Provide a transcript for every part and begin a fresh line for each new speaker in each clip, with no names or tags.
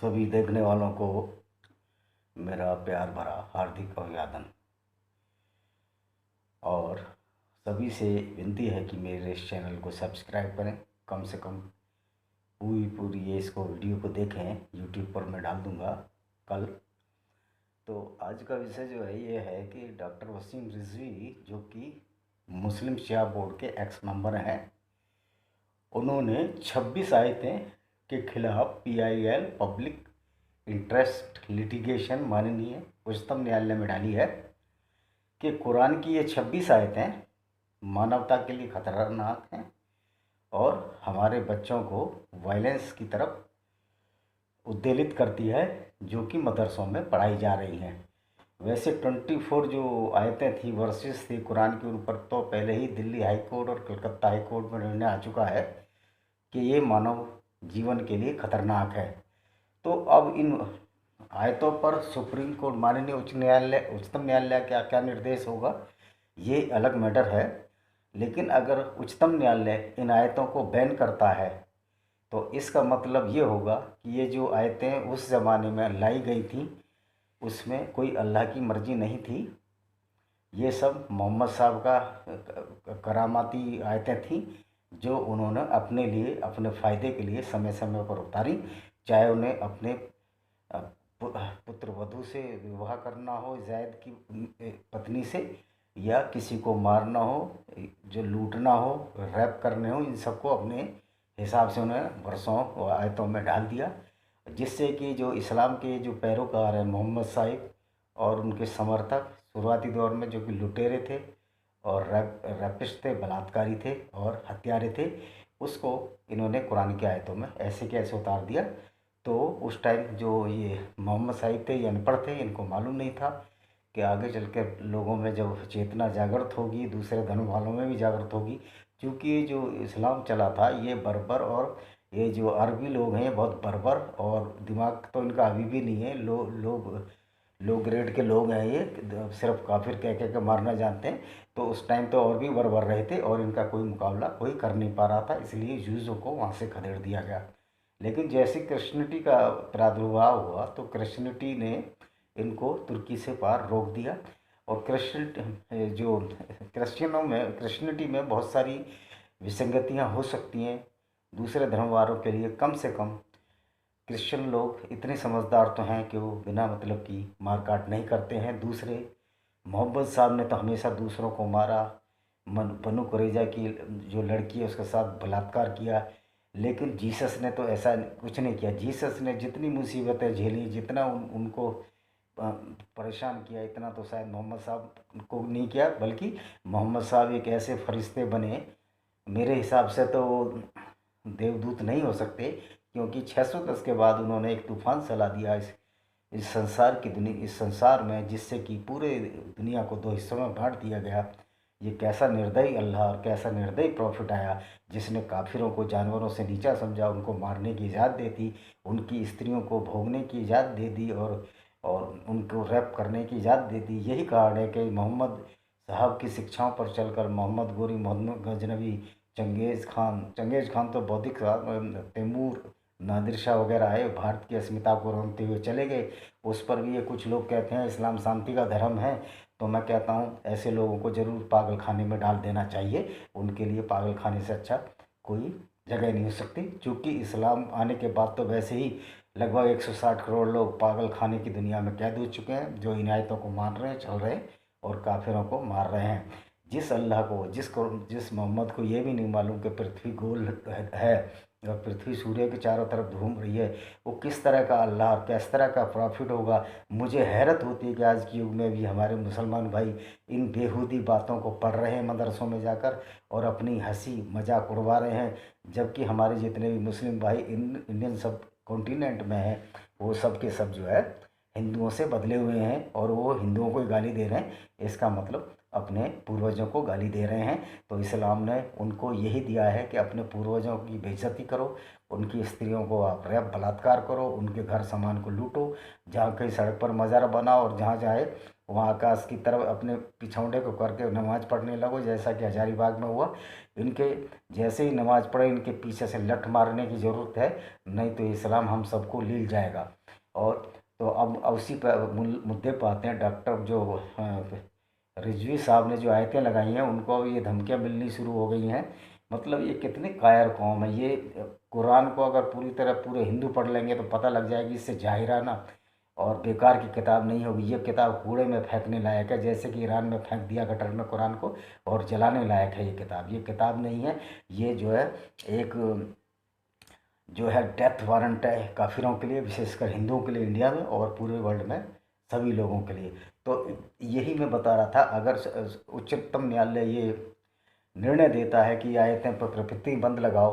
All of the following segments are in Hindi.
सभी देखने वालों को मेरा प्यार भरा हार्दिक अभिवादन। और सभी से विनती है कि मेरे इस चैनल को सब्सक्राइब करें। कम से कम पूरी पूरी ये इसको वीडियो को देखें। यूट्यूब पर मैं डाल दूँगा कल। तो आज का विषय जो है ये है कि डॉक्टर वसीम रिजवी, जो कि मुस्लिम शिया बोर्ड के एक्स मेंबर हैं, उन्होंने 26 आयतें के खिलाफ PIL पब्लिक इंटरेस्ट लिटिगेशन माननीय उच्चतम न्यायालय में डाली है कि कुरान की ये 26 आयतें मानवता के लिए खतरनाक हैं और हमारे बच्चों को वायलेंस की तरफ उद्वेलित करती है, जो कि मदरसों में पढ़ाई जा रही हैं। वैसे 24 जो आयतें थी, वर्सेस थी कुरान के ऊपर, तो पहले ही दिल्ली हाई कोर्ट और कलकत्ता हाई कोर्ट में निर्णय आ चुका है कि ये मानव जीवन के लिए खतरनाक है। तो अब इन आयतों पर सुप्रीम कोर्ट माननीय उच्चतम न्यायालय का क्या निर्देश होगा, ये अलग मैटर है। लेकिन अगर उच्चतम न्यायालय इन आयतों को बैन करता है तो इसका मतलब ये होगा कि ये जो आयतें उस ज़माने में लाई गई थी उसमें कोई अल्लाह की मर्ज़ी नहीं थी। ये सब मोहम्मद साहब का करामाती आयतें थीं जो उन्होंने अपने लिए, अपने फ़ायदे के लिए समय समय पर उतारी, चाहे उन्हें अपने पुत्र वधू से विवाह करना हो, ज़ैद की पत्नी से, या किसी को मारना हो, जो लूटना हो, रैप करने हो, इन सबको अपने हिसाब से उन्हें वर्षों आयतों में डाल दिया, जिससे कि जो इस्लाम के जो पैरोकार हैं मोहम्मद साहिब और उनके समर्थक शुरुआती दौर में, जो कि लुटेरे थे और रैपिस्ट थे, बलात्कारी थे और हत्यारे थे, उसको इन्होंने कुरान की आयतों में ऐसे के ऐसे उतार दिया। तो उस टाइम जो ये मोहम्मद साहिब थे, ये अनपढ़ थे, इनको मालूम नहीं था कि आगे चल के लोगों में जब चेतना जागृत होगी, दूसरे धर्म वालों में भी जागृत होगी। क्योंकि जो इस्लाम चला था ये बर्बर, और ये जो अरबी लोग हैं ये बहुत बर्बर, और दिमाग तो इनका अभी भी नहीं है। लो ग्रेड के लोग हैं ये, सिर्फ काफिर कह के मारना जानते हैं। तो उस टाइम तो और भी बर्बर रहे थे और इनका कोई मुकाबला कोई कर नहीं पा रहा था, इसलिए यूज़ों को वहाँ से खदेड़ दिया गया। लेकिन जैसे क्रिश्चियनिटी का प्रादुर्भाव हुआ तो क्रिश्चियनिटी ने इनको तुर्की से पार रोक दिया। और क्रिश्चियनिटी में बहुत सारी विसंगतियां हो सकती हैं। दूसरे धर्म वालों के लिए कम से कम क्रिश्चियन लोग इतने समझदार तो हैं कि वो बिना मतलब की मारकाट नहीं करते हैं। दूसरे, मोहम्मद साहब ने तो हमेशा दूसरों को मारा, बनु कुरैजा की जो लड़की है उसके साथ बलात्कार किया, लेकिन जीसस ने तो ऐसा कुछ नहीं किया। जीसस ने जितनी मुसीबतें झेली, जितना उनको परेशान किया, इतना तो शायद मोहम्मद साहब को नहीं किया। बल्कि मोहम्मद साहब एक ऐसे फरिश्ते बने, मेरे हिसाब से तो वो देवदूत नहीं हो सकते, क्योंकि 610 के बाद उन्होंने एक तूफान चला दिया इस संसार में, जिससे कि पूरे दुनिया को दो हिस्सों में बांट दिया गया। ये कैसा निर्दयी अल्लाह और कैसा निर्दयी प्रॉफिट आया, जिसने काफिरों को जानवरों से नीचा समझा, उनको मारने की इजाज़त दे दी, उनकी स्त्रियों को भोगने की इजाज़त दे दी और उनको रैप करने की इजाज़त दे दी। यही कारण है कि मोहम्मद साहब की शिक्षाओं पर चलकर मोहम्मद गोरी, मोहम्मद गजनवी, चंगेज़ खान तो बौद्धिक, तैमूर, नादिर शाह वगैरह आए, भारत की अस्मिता को रंगते हुए चले गए। उस पर भी ये कुछ लोग कहते हैं इस्लाम शांति का धर्म है, तो मैं कहता हूँ ऐसे लोगों को ज़रूर पागल खाने में डाल देना चाहिए। उनके लिए पागल खाने से अच्छा कोई जगह नहीं हो सकती, क्योंकि इस्लाम आने के बाद तो वैसे ही लगभग 160 करोड़ लोग पागल खाने की दुनिया में कैद हो चुके हैं, जो इनायतों को मान रहे हैं, चल रहे हैं और काफिरों को मार रहे हैं। जिस अल्लाह को, जिस मोहम्मद को ये भी नहीं मालूम कि पृथ्वी गोल है और पृथ्वी सूर्य के चारों तरफ घूम रही है, वो किस तरह का अल्लाह और किस तरह का प्रॉफिट होगा। मुझे हैरत होती है कि आज के युग में भी हमारे मुसलमान भाई इन बेहूदी बातों को पढ़ रहे हैं मदरसों में जाकर और अपनी हंसी मजाक उड़वा रहे हैं, जबकि हमारे जितने भी मुस्लिम भाई इंडियन सब कॉन्टिनेंट में हैं, वो सब के सब जो है हिंदुओं से बदले हुए हैं और वो हिंदुओं को ही गाली दे रहे हैं। इसका मतलब अपने पूर्वजों को गाली दे रहे हैं। तो इस्लाम ने उनको यही दिया है कि अपने पूर्वजों की बेइज्जती करो, उनकी स्त्रियों को आप रैप बलात्कार करो, उनके घर सामान को लूटो, जहाँ कहीं सड़क पर मज़ार बनाओ और जहाँ जाए वहाँ आकाश की तरफ अपने पिछौंडे को करके नमाज़ पढ़ने लगो, जैसा कि हजारीबाग में हुआ। इनके जैसे ही नमाज़ पढ़े इनके पीछे से लठ मारने की ज़रूरत है, नहीं तो इस्लाम हम सबको लील जाएगा। और तो अब उसी पर मुद्दे पर आते हैं। डॉक्टर जो रिजवी साहब ने जो आयतें लगाई हैं उनको अब ये धमकियाँ मिलनी शुरू हो गई हैं। मतलब ये कितनी कायर कौम है। ये कुरान को अगर पूरी तरह पूरे हिंदू पढ़ लेंगे तो पता लग जाएगी इससे जाहिराना और बेकार की किताब नहीं होगी। ये किताब कूड़े में फेंकने लायक है, जैसे कि ईरान में फेंक दिया गटर में कुरान को, और जलाने लायक है ये किताब। ये किताब नहीं है, ये जो है एक जो है डेथ वारंट है काफिरों के लिए, विशेषकर हिंदुओं के लिए इंडिया में और पूरे वर्ल्ड में सभी लोगों के लिए। तो यही मैं बता रहा था, अगर उच्चतम न्यायालय ये निर्णय देता है कि आयतें पर प्रतिबंध लगाओ,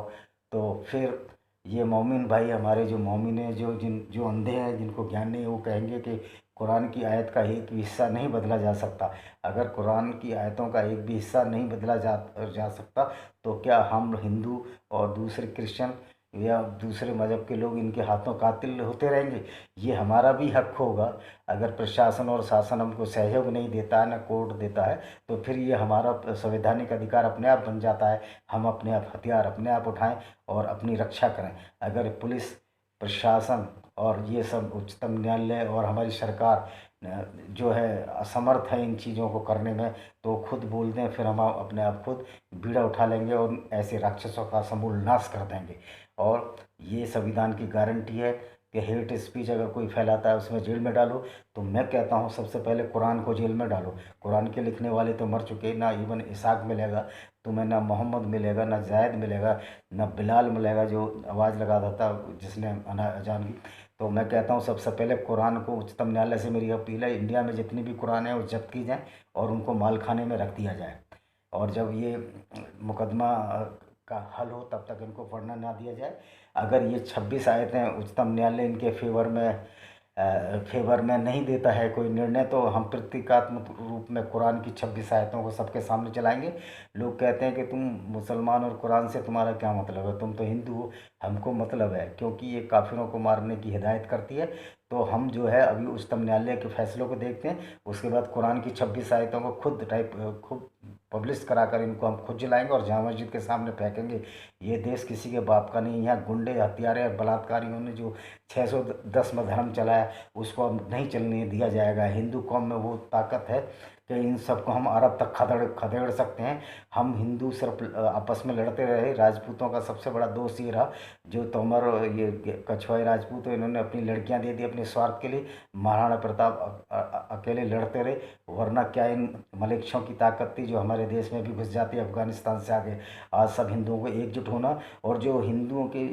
तो फिर ये मोमिन भाई हमारे जो मोमिन हैं, जो अंधे हैं, जिनको ज्ञान नहीं है, वो कहेंगे कि कुरान की आयत का एक भी हिस्सा नहीं बदला जा सकता। अगर कुरान की आयतों का एक भी हिस्सा नहीं बदला जा सकता, तो क्या हम हिंदू और दूसरे क्रिश्चियन या दूसरे मज़हब के लोग इनके हाथों कातिल होते रहेंगे? ये हमारा भी हक होगा। अगर प्रशासन और शासन हमको सहयोग नहीं देता है, ना कोर्ट देता है, तो फिर ये हमारा संवैधानिक अधिकार अपने आप बन जाता है। हम अपने आप हथियार अपने आप उठाएं और अपनी रक्षा करें। अगर पुलिस प्रशासन और ये सब उच्चतम न्यायालय और हमारी सरकार जो है असमर्थ है इन चीज़ों को करने में, तो खुद बोल दें, फिर हम अपने आप खुद बीड़ा उठा लेंगे और ऐसे राक्षसों का समूल नाश कर देंगे। और ये संविधान की गारंटी है कि हेट स्पीच अगर कोई फैलाता है उसमें जेल में डालो। तो मैं कहता हूँ सबसे पहले कुरान को जेल में डालो। कुरान के लिखने वाले तो मर चुके, ना इवन इसाक मिलेगा तुम्हें, ना मोहम्मद मिलेगा, ना जायद मिलेगा, ना बिलाल मिलेगा जो आवाज़ लगाता था जिसने अजान की। तो मैं कहता हूँ सबसे पहले कुरान को, उच्चतम न्यायालय से मेरी अपील है, इंडिया में जितनी भी कुरान है वो जब्त की जाए और उनको मालखाने में रख दिया जाए। और जब ये मुकदमा का हल हो तब तक इनको पढ़ना ना दिया जाए। अगर ये 26 आयतें उच्चतम न्यायालय इनके फेवर में नहीं देता है कोई निर्णय, तो हम प्रतीकात्मक रूप में कुरान की 26 आयतों को सबके सामने चलाएंगे। लोग कहते हैं कि तुम मुसलमान और कुरान से तुम्हारा क्या मतलब है, तुम तो हिंदू हो। हमको मतलब है, क्योंकि ये काफिरों को मारने की हिदायत करती है। तो हम जो है अभी उच्चतम न्यायालय के फैसलों को देखते हैं, उसके बाद कुरान की 26 आयतों को खुद पब्लिश कराकर इनको हम खुद जलाएंगे और जामा मस्जिद के सामने फेंकेंगे। ये देश किसी के बाप का नहीं। यहाँ गुंडे, हत्यारे और बलात्कारियों ने जो 610 में धर्म चलाया, उसको अब नहीं चलने दिया जाएगा। हिंदू कौम में वो ताकत है कि इन सबको हम अरब तक खदेड़ सकते हैं। हम हिंदू सिर्फ आपस में लड़ते रहे। राजपूतों का सबसे बड़ा दोष ये रहा, जो तोमर और ये कछवाई राजपूत, इन्होंने अपनी लड़कियां दे दी अपने स्वार्थ के लिए। महाराणा प्रताप अकेले लड़ते रहे, वरना क्या इन मलेच्छों की ताकत थी जो हमारे देश में भी घुस जाती है अफगानिस्तान से आगे। आज सब हिंदुओं को एकजुट होना, और जो हिंदुओं के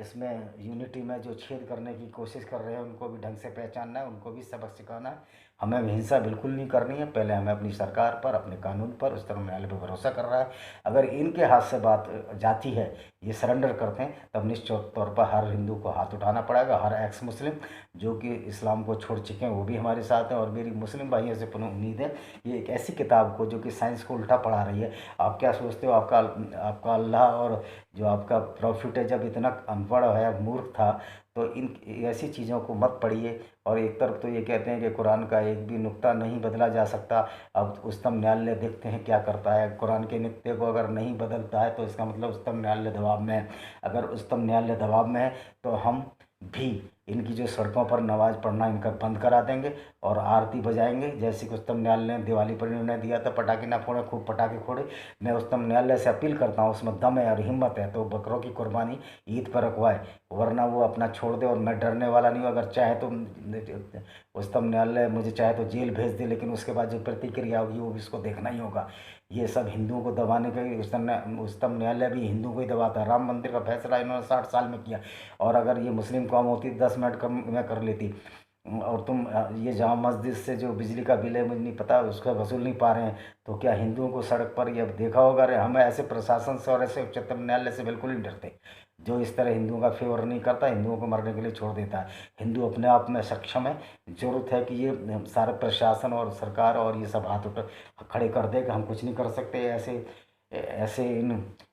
इसमें यूनिटी में जो छेद करने की कोशिश कर रहे हैं उनको भी ढंग से पहचानना है, उनको भी सबक सिखाना है। हमें हिंसा बिल्कुल नहीं करनी है। पहले हमें अपनी सरकार पर, अपने कानून पर, उस तरह न्यायालय पर भरोसा कर रहा है। अगर इनके हाथ से बात जाती है, ये सरेंडर करते हैं, तब निश्चित तौर पर हर हिंदू को हाथ उठाना पड़ेगा। हर एक्स मुस्लिम जो कि इस्लाम को छोड़ चुके हैं वो भी हमारे साथ हैं। और मेरी मुस्लिम भाइयों से पुनः उम्मीद है, ये एक ऐसी किताब को जो कि साइंस को उल्टा पढ़ा रही है। आप क्या सोचते हो, आपका अल्लाह और जो आपका प्रॉफिट है जब इतना अनपढ़ है, मूर्ख था, तो इन ऐसी चीज़ों को मत पढ़िए। और एक तरफ तो ये कहते हैं कि कुरान का एक भी नुक्ता नहीं बदला जा सकता। अब उच्चतम न्यायालय देखते हैं क्या करता है। कुरान के नुक्ते को अगर नहीं बदलता है तो इसका मतलब उच्चतम न्यायालय दबाव में है। अगर उच्चतम न्यायालय दबाव में है तो हम भी इनकी जो सड़कों पर नमाज़ पढ़ना इनका बंद करा देंगे और आरती बजाएंगे। जैसे कि उच्चतम न्यायालय ने दिवाली पर निर्णय दिया था पटाखे ना फोड़े, खूब पटाखे फोड़े। मैं उच्चतम न्यायालय से अपील करता हूँ, उसमें दम है और हिम्मत है तो बकरों की कुर्बानी ईद पर रखवाए, वरना वो अपना छोड़ दे। और मैं डरने वाला नहीं हूँ। अगर चाहे तो उच्चतम न्यायालय मुझे चाहे तो जेल भेज दे, लेकिन उसके बाद जो प्रतिक्रिया होगी वो भी उसको देखना ही होगा। ये सब हिंदुओं को दबाने का, उच्चतम न्यायालय भी हिंदुओं को ही दबाता है। राम मंदिर का फैसला इन्होंने 60 साल में किया, और अगर ये मुस्लिम कौम होती 10 मिनट में कर लेती। और तुम ये जामा मस्जिद से जो बिजली का बिल है मुझे नहीं पता उसका वसूल नहीं पा रहे हैं, तो क्या हिंदुओं को सड़क पर ये देखा होगा? अरे हम ऐसे प्रशासन से और ऐसे उच्चतम न्यायालय से बिल्कुल नहीं डरते जो इस तरह हिंदुओं का फेवर नहीं करता, हिंदुओं को मरने के लिए छोड़ देता है। हिंदू अपने आप में सक्षम है। जरूरत है कि ये सारे प्रशासन और सरकार और ये सब हाथ उठ खड़े कर दे कि हम कुछ नहीं कर सकते ऐसे ऐसे इन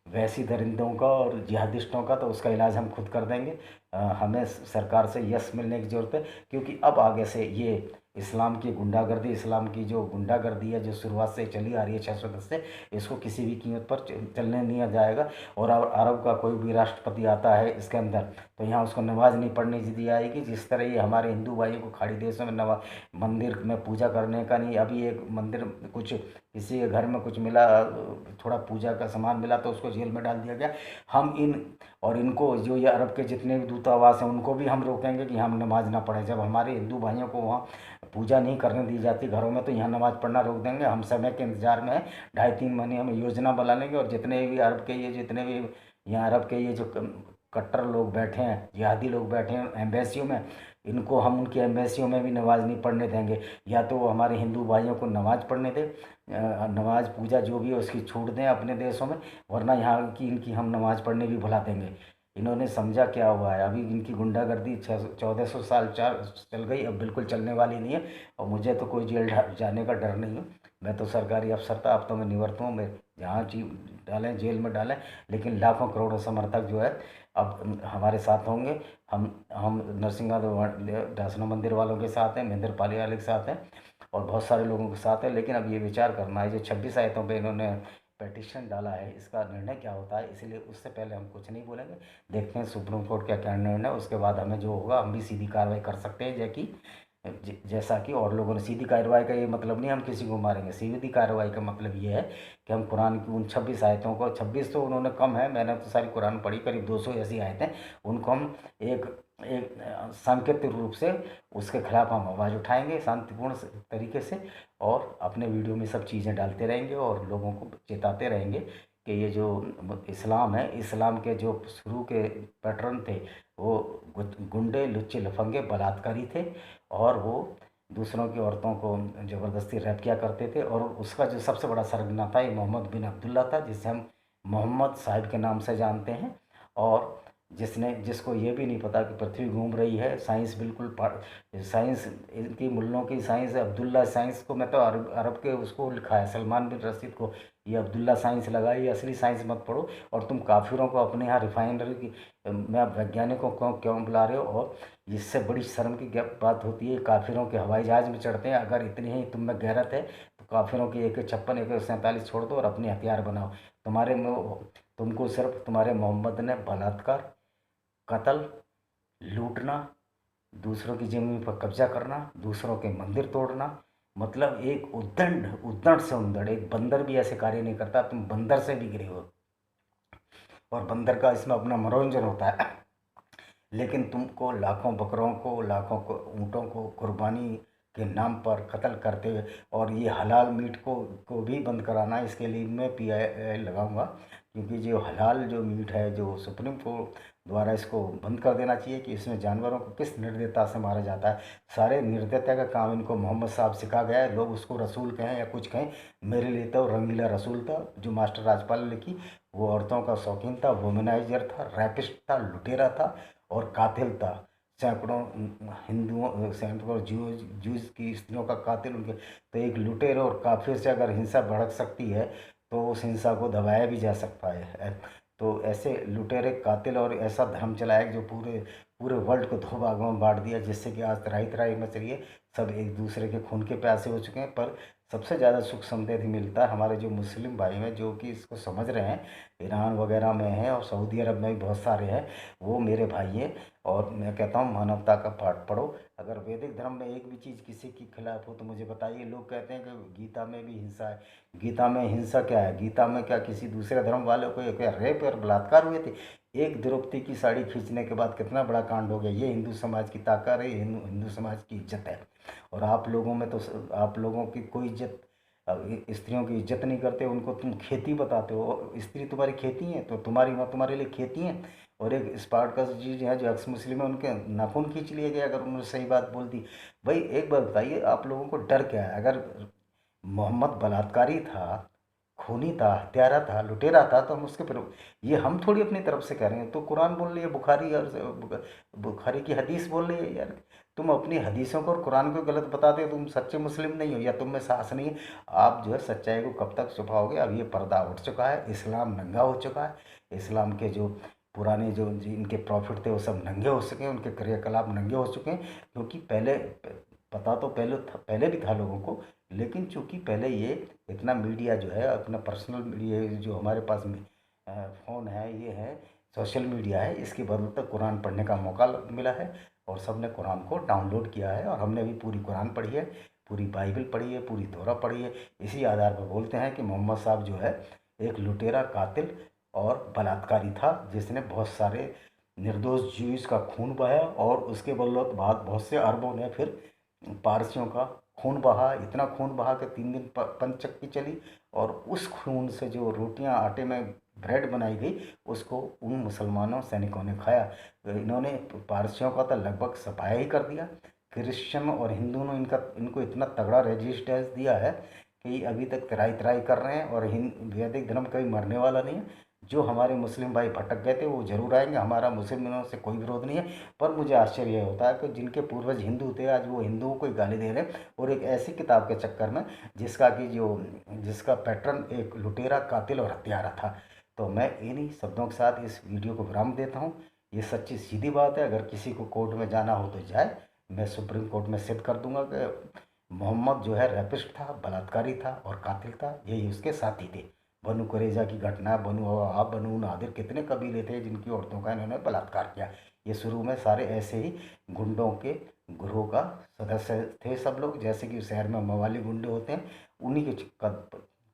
वैसी दरिंदों का और जिहादिस्टों का, तो उसका इलाज हम खुद कर देंगे। हमें सरकार से यस मिलने की ज़रूरत है, क्योंकि अब आगे से ये इस्लाम की गुंडागर्दी, इस्लाम की जो गुंडागर्दी है जो शुरुआत से चली आ रही है 610 से, इसको किसी भी कीमत पर चलने नहीं जाएगा। और अरब का कोई भी राष्ट्रपति आता है इसके अंदर तो यहाँ उसको नमाज नहीं पढ़ने दी जाएगी। जिस तरह ये हमारे हिंदू भाइयों को खाड़ी देशों में मंदिर में पूजा करने का नहीं, अभी एक मंदिर कुछ किसी के घर में कुछ मिला, थोड़ा पूजा का सामान मिला तो उसको जेल में डाल दिया गया। हम इनको जो ये अरब के जितने भी दूतावास हैं उनको भी हम रोकेंगे कि हम नमाज ना पढ़ें। जब हमारे हिंदू भाइयों को वहाँ पूजा नहीं करने दी जाती घरों में तो यहाँ नमाज़ पढ़ना रोक देंगे। हम समय के इंतज़ार में हैं, 2.5-3 महीने हम योजना बना लेंगे और जितने भी अरब के ये जितने भी यहाँ अरब के ये जो कट्टर लोग बैठे हैं, जिहादी लोग बैठे हैं एम्बेसियों में, इनको हम उनकी एम्बेसियों में भी नमाज़ नहीं पढ़ने देंगे। या तो वो हमारे हिंदू भाइयों को नमाज़ पढ़ने दें, नमाज पूजा जो भी है उसकी छूट दें अपने देशों में, वरना यहाँ की इनकी हम नमाज़ पढ़ने भी भुला देंगे। इन्होंने समझा क्या हुआ है, अभी इनकी गुंडागर्दी 1400 साल चल गई, अब बिल्कुल चलने वाली नहीं है। और मुझे तो कोई जेल जाने का डर नहीं है, मैं तो सरकारी अफसर था, अब तो मैं निवृत्त हूँ। मैं जहाँ डालें जेल में डालें, लेकिन लाखों करोड़ों समर्थक जो है अब हमारे साथ होंगे। हम नरसिंह दासना मंदिर वालों के साथ हैं, महेंद्र पाली वाले के साथ हैं और बहुत सारे लोगों के साथ है। लेकिन अब ये विचार करना है, जो 26 आयतों पे इन्होंने पिटीशन डाला है, इसका निर्णय क्या होता है, इसलिए उससे पहले हम कुछ नहीं बोलेंगे। देखते हैं सुप्रीम कोर्ट का क्या निर्णय, उसके बाद हमें जो होगा हम भी सीधी कार्रवाई कर सकते हैं। जैसा कि और लोगों ने सीधी कार्रवाई का ये मतलब नहीं हम किसी को मारेंगे, सीधी कार्रवाई का मतलब ये है कि हम कुरान की उन 26 आयतों को, 26 तो उन्होंने कम है, मैंने तो सारी कुरान पढ़ी, करीब 200 ऐसी आयतें, उनको हम एक एक सांकेतिक रूप से उसके खिलाफ हम आवाज़ उठाएंगे शांतिपूर्ण तरीके से और अपने वीडियो में सब चीज़ें डालते रहेंगे और लोगों को चेताते रहेंगे कि ये जो इस्लाम है, इस्लाम के जो शुरू के पैटर्न थे वो गुंडे लुच्चे लफंगे बलात्कारी थे और वो दूसरों की औरतों को ज़बरदस्ती रैप किया करते थे। और उसका जो सबसे बड़ा सरगना था ये मोहम्मद बिन अब्दुल्ला था, जिसे हम मोहम्मद साहिब के नाम से जानते हैं। और जिसको ये भी नहीं पता कि पृथ्वी घूम रही है, साइंस बिल्कुल साइंस इनकी मुल्लों की साइंस है। अब्दुल्ला साइंस को मैं तो अरब के उसको लिखा है सलमान बिन रशीद को, ये अब्दुल्ला साइंस लगा, ये असली साइंस मत पढ़ो। और तुम काफिरों को अपने यहाँ रिफाइनरी की में वैज्ञानिकों को क्यों बुला रहे हो। और इससे बड़ी शर्म की बात होती है, काफिरों के हवाई जहाज़ में चढ़ते हैं। अगर इतनी ही तुम में गैरत है तो काफिरों की AK-56 AK-47 छोड़ दो और अपने हथियार बनाओ। तुमको सिर्फ तुम्हारे मोहम्मद ने बलात्कार, कत्ल, लूटना, दूसरों की ज़मीन पर कब्जा करना, दूसरों के मंदिर तोड़ना, मतलब एक उद्दंड से उद्दंड, एक बंदर भी ऐसे कार्य नहीं करता। तुम बंदर से भी गिरे हो और बंदर का इसमें अपना मनोरंजन होता है। लेकिन तुमको लाखों बकरों को, लाखों को ऊँटों को कुर्बानी के नाम पर कत्ल करते हुए, और ये हलाल मीट को भी बंद कराना, इसके लिए मैं PII लगाऊंगा। क्योंकि जो हलाल जो मीट है, जो सुप्रीम कोर्ट द्वारा इसको बंद कर देना चाहिए कि इसमें जानवरों को किस निर्दयता से मारा जाता है। सारे निर्दयता का काम इनको मोहम्मद साहब सिखा गया है। लोग उसको रसूल कहें या कुछ कहें, मेरे लिए तो रंगीला रसूल था जो मास्टर राजपाल ने लिखी। वो औरतों का शौकीन था, वोमेनाइजर था, रैपिस्ट था, लुटेरा था और कातिल था। सैकड़ों सैकड़ों जूस की स्त्रियों का कातिल उनके। तो एक लुटेरे और काफिर से अगर हिंसा भड़क सकती है तो उस हिंसा को दबाया भी जा सकता है। तो ऐसे लुटेरे कातिल और ऐसा धर्म चलाया जो पूरे पूरे वर्ल्ड को 2 भागों में बांट दिया, जिससे कि आज तराई तराई मच रही है। सब एक दूसरे के खून के प्यासे हो चुके हैं। पर सबसे ज़्यादा सुख समृद्धि मिलता है हमारे जो मुस्लिम भाई हैं, जो कि इसको समझ रहे हैं, ईरान वगैरह में हैं और सऊदी अरब में भी बहुत सारे हैं, वो मेरे भाई हैं। और मैं कहता हूँ मानवता का पाठ पढ़ो। अगर वैदिक धर्म में एक भी चीज़ किसी के खिलाफ हो तो मुझे बताइए। लोग कहते हैं कि गीता में भी हिंसा है, गीता में हिंसा क्या है? गीता में क्या किसी दूसरे धर्म वाले को क्या रेप और बलात्कार हुए थे? एक द्रौपदी की साड़ी खींचने के बाद कितना बड़ा कांड हो गया। ये हिंदू समाज की ताकत है, हिंदू समाज की इज्जत है। और आप लोगों में तो आप लोगों की कोई इज्जत, स्त्रियों की इज्जत नहीं करते, उनको तुम खेती बताते हो। स्त्री तुम्हारी खेती है तो तुम्हारी माँ तुम्हारे लिए खेती है। और एक स्पार्टकस जी है जो एक्स मुस्लिम है, उनके नाखून खींच लिए गए अगर उन्होंने सही बात बोल दी। भाई एक बात बताइए, आप लोगों को डर क्या है? अगर मोहम्मद बलात्कारी था, खूनी था, हत्यारा था, लुटेरा था, तो हम उसके पर ये हम थोड़ी अपनी तरफ से कह रहे हैं। तो कुरान बोल रही है, बुखारी और बुखारी की हदीस बोल रही है। यार तुम अपनी हदीसों को और कुरान को गलत बताते हो, तुम सच्चे मुस्लिम नहीं हो या तुम में साहस नहीं है। आप जो है सच्चाई को कब तक छुपाओगे? अब ये पर्दा उठ चुका है, इस्लाम नंगा हो चुका है। इस्लाम के जो पुराने जो इनके प्रॉफिट थे वो सब नंगे हो चुके हैं, उनके क्रियाकलाप नंगे हो चुके हैं। क्योंकि पहले पता तो पहले भी था लोगों को, लेकिन चूंकि पहले ये इतना मीडिया जो है अपना पर्सनल मीडिया जो हमारे पास में फ़ोन है, ये है सोशल मीडिया है, इसकी बदौलत कुरान पढ़ने का मौका मिला है और सब ने कुरान को डाउनलोड किया है। और हमने भी पूरी कुरान पढ़ी है, पूरी बाइबल पढ़ी है, पूरी तौरा पढ़ी है। इसी आधार पर बोलते हैं कि मोहम्मद साहब जो है एक लुटेरा, कातिल और बलात्कारी था, जिसने बहुत सारे निर्दोष जीव का खून बहाया और उसके बदौलत बाद बहुत से अरबों ने फिर पारसियों का खून बहा। इतना खून बहा कि 3 दिन पंचक्की चली और उस खून से जो रोटियां आटे में ब्रेड बनाई गई उसको उन मुसलमानों सैनिकों ने खाया। इन्होंने पारसियों का तो लगभग सफाया ही कर दिया। क्रिश्चियन और हिंदू ने इनको इतना तगड़ा रेजिस्टेंस दिया है कि अभी तक तराई तराई कर रहे हैं और वैदिक धर्म कभी मरने वाला नहीं है। जो हमारे मुस्लिम भाई भटक गए थे वो जरूर आएंगे, हमारा मुसलमानों से कोई विरोध नहीं है। पर मुझे आश्चर्य होता है कि जिनके पूर्वज हिंदू थे आज वो हिंदुओं को ही गाली दे रहे हैं, और एक ऐसी किताब के चक्कर में जिसका पैटर्न एक लुटेरा, कातिल और हत्यारा था। तो मैं इन्हीं शब्दों के साथ इस वीडियो को विराम देता हूँ। ये सच्ची सीधी बात है, अगर किसी को कोर्ट में जाना हो तो जाए, मैं सुप्रीम कोर्ट में सिद्ध कर दूंगा कि मोहम्मद जो है रैपिस्ट था, बलात्कारी था और कातिल था, यही उसके साथी थे। बनु कुरैज़ा की घटना, बनु अव्वा, बनु नादिर, कितने कबीले थे जिनकी औरतों का इन्होंने बलात्कार किया। ये शुरू में सारे ऐसे ही गुंडों के ग्रोह का सदस्य थे सब लोग, जैसे कि शहर में मवाली गुंडे होते हैं, उन्हीं के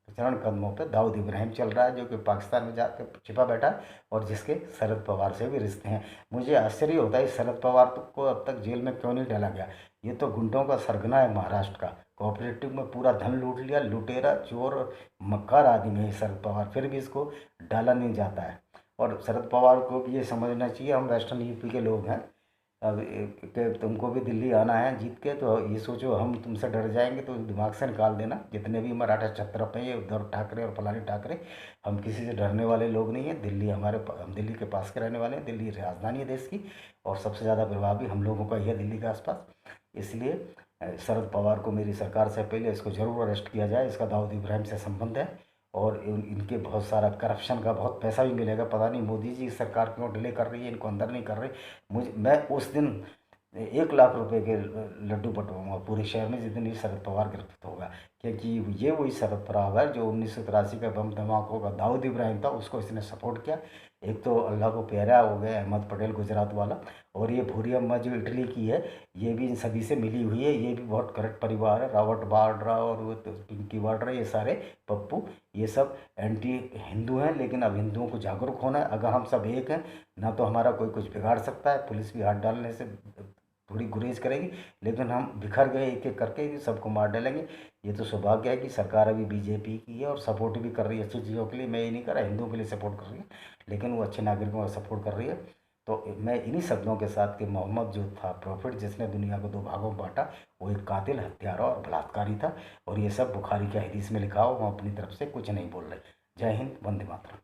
चरण कदमों पे दाऊद इब्राहिम चल रहा है, जो कि पाकिस्तान में जाकर छिपा बैठा है और जिसके शरद पवार से भी रिश्ते हैं। मुझे आश्चर्य होता है शरद पवार को अब तक जेल में क्यों नहीं डाला गया। ये तो गुंडों का सरगना है महाराष्ट्र का, कोऑपरेटिव में पूरा धन लूट लिया, लुटेरा, चोर, मक्कार आदमी है शरद पवार, फिर भी इसको डाला नहीं जाता है। और शरद पवार को भी ये समझना चाहिए, हम वेस्टर्न यूपी के लोग हैं, अब तुमको भी दिल्ली आना है जीत के, तो ये सोचो हम तुमसे डर जाएंगे तो दिमाग से निकाल देना। जितने भी मराठा छत्रप हैं, ये उद्धव ठाकरे और फलानी ठाकरे, हम किसी से डरने वाले लोग नहीं हैं। हम दिल्ली के पास के रहने वाले हैं, दिल्ली राजधानी है देश की और सबसे ज़्यादा प्रभाव भी हम लोगों का ही है दिल्ली के आसपास। इसलिए शरद पवार को मेरी सरकार से पहले इसको ज़रूर अरेस्ट किया जाए। इसका दाऊद इब्राहिम से संबंध है और इनके बहुत सारा करप्शन का बहुत पैसा भी मिलेगा। पता नहीं मोदी जी सरकार क्यों डिले कर रही है, इनको अंदर नहीं कर रही। मैं उस दिन 1 लाख रुपए के लड्डू बंटवाऊंगा पूरे शहर में जिस दिन ये शरद पवार गिरफ्तार होगा, क्योंकि ये वही शरद पवार है जो 1983 का बम धमाकों का दाऊद इब्राहिम था, उसको इसने सपोर्ट किया। एक तो अल्लाह को प्यारा हो गया अहमद पटेल गुजरात वाला, और ये भूरी अम्मा जो इटली की है, ये भी इन सभी से मिली हुई है। ये भी बहुत करेक्ट परिवार है, रॉबर्ट वाड्रा और वो पिंकी वाड्रा, ये सारे पप्पू, ये सब एंटी हिंदू हैं। लेकिन अब हिंदुओं को जागरूक होना है। अगर हम सब एक हैं ना तो हमारा कोई कुछ बिगाड़ सकता है, पुलिस भी हाथ डालने से थोड़ी गुरेज करेगी, लेकिन हम बिखर गए एक एक करके सबको मार डालेंगे। ये तो सौभाग्य है कि सरकार अभी बीजेपी की है और सपोर्ट भी कर रही है अच्छी चीज़ों के लिए। मैं ये नहीं कर रहा हिंदुओं के लिए सपोर्ट कर रही है, लेकिन वो अच्छे नागरिकों का सपोर्ट कर रही है। तो मैं इन्हीं शब्दों के साथ कि मोहम्मद जो था प्रॉफिट, जिसने दुनिया को 2 भागों में बांटा, वो एक कातिल, हत्यारा और बलात्कारी था। और ये सब बुखारी के हदीस में लिखा हो, हम अपनी तरफ से कुछ नहीं बोल रहे। जय हिंद, वंदे मातरम।